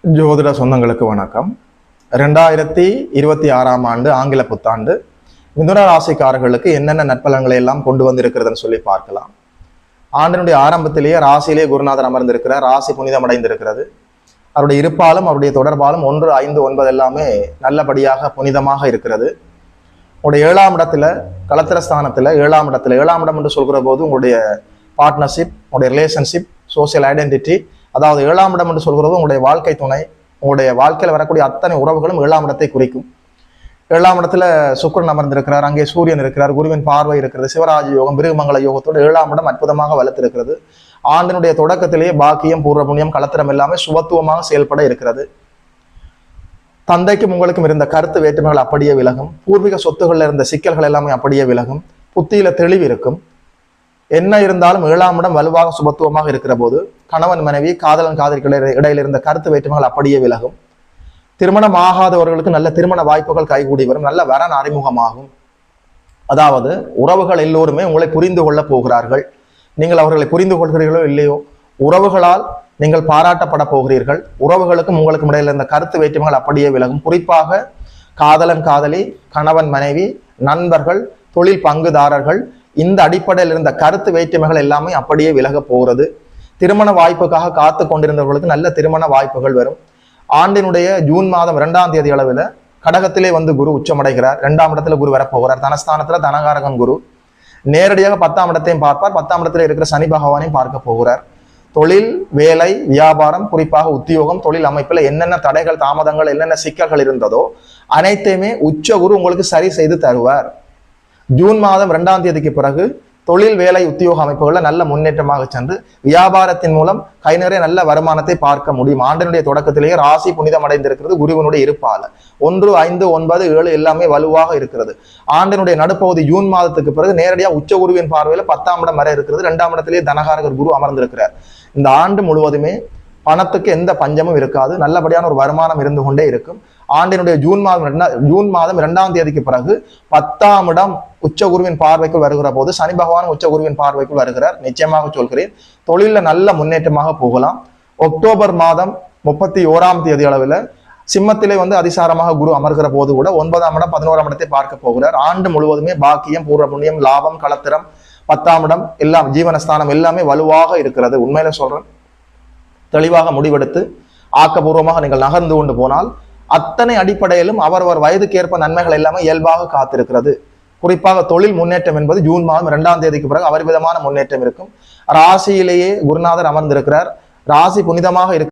ஜோதிட சொந்தங்களுக்கு வணக்கம். 2026ஆம் ஆண்டு ஆங்கில புத்தாண்டு மிதுன ராசிக்காரர்களுக்கு என்னென்ன நற்பலன்களை எல்லாம் கொண்டு வந்திருக்கிறதுன்னு சொல்லி பார்க்கலாம். ஆண்டினுடைய ஆரம்பத்திலேயே ராசியிலே குருநாதர் அமர்ந்திருக்கிறார். ராசி புனிதம் அடைந்திருக்கிறது. அவருடைய இருப்பாலும் அவருடைய தொடர்பாலும் 1, 5, 9 எல்லாமே நல்லபடியாக புனிதமாக இருக்கிறது. உங்களுடைய 7ஆம் இடத்துல களத்திரஸ்தானத்துல 7ஆம் இடம் என்று சொல்கிற போது உங்களுடைய பார்ட்னர்ஷிப், உங்களுடைய ரிலேஷன்ஷிப், சோசியல் ஐடென்டிட்டி, அதாவது 7ஆம் இடம் என்று சொல்கிறது உங்களுடைய வாழ்க்கை துணை, உங்களுடைய வாழ்க்கையில் வரக்கூடிய அத்தனை உறவுகளும் 7ஆம் இடத்தை குறிக்கும். 7ஆம் இடத்துல சுக்கிரன் அமர்ந்திருக்கிறார். அங்கே சூரியன் இருக்கிறார். குருவின் பார்வை இருக்கிறது. சிவராஜ யோகம், மிருகமங்கல யோகத்தோடு 7ஆம் இடம் அற்புதமாக வளர்த்திருக்கிறது. ஆண்டினுடைய தொடக்கத்திலேயே பாக்கியம், பூர்வ புண்ணியம், களத்திரம் எல்லாமே சுபத்துவமாக செயல்பட இருக்கிறது. தந்தைக்கும் உங்களுக்கும் இருந்த கருத்து வேற்றுமைகள் அப்படியே விலகும். பூர்வீக சொத்துக்களில் இருந்த சிக்கல்கள் எல்லாமே அப்படியே விலகும். புத்தியில தெளிவு இருக்கும். என்ன இருந்தாலும் 7ஆம் இடம் வலுவாக சுபத்துவமாக இருக்கிற போது கணவன் மனைவி, காதலன் காதலிகள் இடையில இருந்த கருத்து வேற்றுமைகள் அப்படியே விலகும். திருமணம் ஆகாதவர்களுக்கு நல்ல திருமண வாய்ப்புகள் கைகூடி வரும். நல்ல வரன் அறிமுகமாகும். அதாவது உறவுகள் எல்லோருமே உங்களை புரிந்து கொள்ள போகிறார்கள். நீங்கள் அவர்களை புரிந்து கொள்கிறீர்களோ இல்லையோ, உறவுகளால் நீங்கள் பாராட்டப்பட போகிறீர்கள். உறவுகளுக்கும் உங்களுக்கும் இடையில இருந்த கருத்து வேற்றுமைகள் அப்படியே விலகும். குறிப்பாக காதலன் காதலி, கணவன் மனைவி, நண்பர்கள், தொழில் பங்குதாரர்கள், இந்த அடிப்படையில் இருந்த கருத்து வேற்றுமைகள் எல்லாமே அப்படியே விலக போகிறது. திருமண வாய்ப்புக்காக காத்து கொண்டிருந்தவர்களுக்கு நல்ல திருமண வாய்ப்புகள் வரும். ஆண்டினுடைய ஜூன் மாதம் 2ஆம் தேதி அளவில் கடகத்திலே வந்து குரு உச்சமடைகிறார். 2ஆம் இடத்துல குரு வரப்போகிறார். தனஸ்தானத்துல தனகாரகன் குரு நேரடியாக 10ஆம் இடத்தையும் பார்ப்பார். 10ஆம் இடத்துல இருக்கிற சனி பகவானையும் பார்க்க போகிறார். தொழில், வேலை, வியாபாரம், குறிப்பாக உத்தியோகம், தொழில் அமைப்பில் என்னென்ன தடைகள், தாமதங்கள், என்னென்ன சிக்கல்கள் இருந்ததோ அனைத்தையுமே உச்ச குரு உங்களுக்கு சரி செய்து தருவார். ஜூன் மாதம் 2ஆம் தேதிக்கு பிறகு தொழில், வேலை, உத்தியோக அமைப்புகளில் நல்ல முன்னேற்றமாக சென்று வியாபாரத்தின் மூலம் கை நிறைய நல்ல வருமானத்தை பார்க்க முடியும். ஆண்டினுடைய தொடக்கத்திலேயே ராசி புனிதம் அடைந்திருக்கிறது. குருவினுடைய இருப்பால 1, 5, 9, 7 எல்லாமே வலுவாக இருக்கிறது. ஆண்டினுடைய நடுப்பகுதி ஜூன் மாதத்துக்கு பிறகு நேரடியாக உச்ச குருவின் பார்வையில் 10ஆம் இடம் வரை இருக்கிறது. 2ஆம் இடத்திலேயே தனகாரகர் குரு அமர்ந்திருக்கிறார். இந்த ஆண்டு முழுவதுமே பணத்துக்கு எந்த பஞ்சமும் இருக்காது. நல்லபடியான ஒரு வருமானம் இருந்து கொண்டே இருக்கும். ஆண்டினுடைய ஜூன் மாதம் 2ஆம் தேதிக்கு பிறகு 10ஆம் இடம் உச்ச குருவின் பார்வைக்குள் வருகிற போது சனி பகவான் உச்ச குருவின் பார்வைக்குள் வருகிறார். நிச்சயமாக சொல்கிறேன், தொழில நல்ல முன்னேற்றமாக போகலாம். அக்டோபர் மாதம் 31ஆம் தேதி அளவில் சிம்மத்திலே வந்து அதிசாரமாக குரு அமர்கிற போது கூட 9ஆம் இடம் 11ஆம் இடத்தை பார்க்க போகிறார். ஆண்டு முழுவதுமே பாக்கியம், பூர்வ புண்ணியம், லாபம், களத்திரம், 10ஆம் இடம் எல்லாம் ஜீவனஸ்தானம் எல்லாமே வலுவாக இருக்கிறது. உண்மையில சொல்றேன், தெளிவாக முடிவெடுத்து ஆக்கப்பூர்வமாக நீங்கள் நகர்ந்து கொண்டு போனால் அத்தனை அடிப்படையிலும் அவரவர் வயதுக்கேற்ப நன்மைகள் எல்லாமே இயல்பாக காத்திருக்கிறது. குறிப்பாக தொழில் முன்னேற்றம் என்பது ஜூன் மாதம் 2ஆம் தேதிக்கு பிறகு அபரிவிதமான முன்னேற்றம் இருக்கும். ராசியிலேயே குருநாதர் அமர்ந்திருக்கிறார். ராசி புனிதமாக இருக்கு.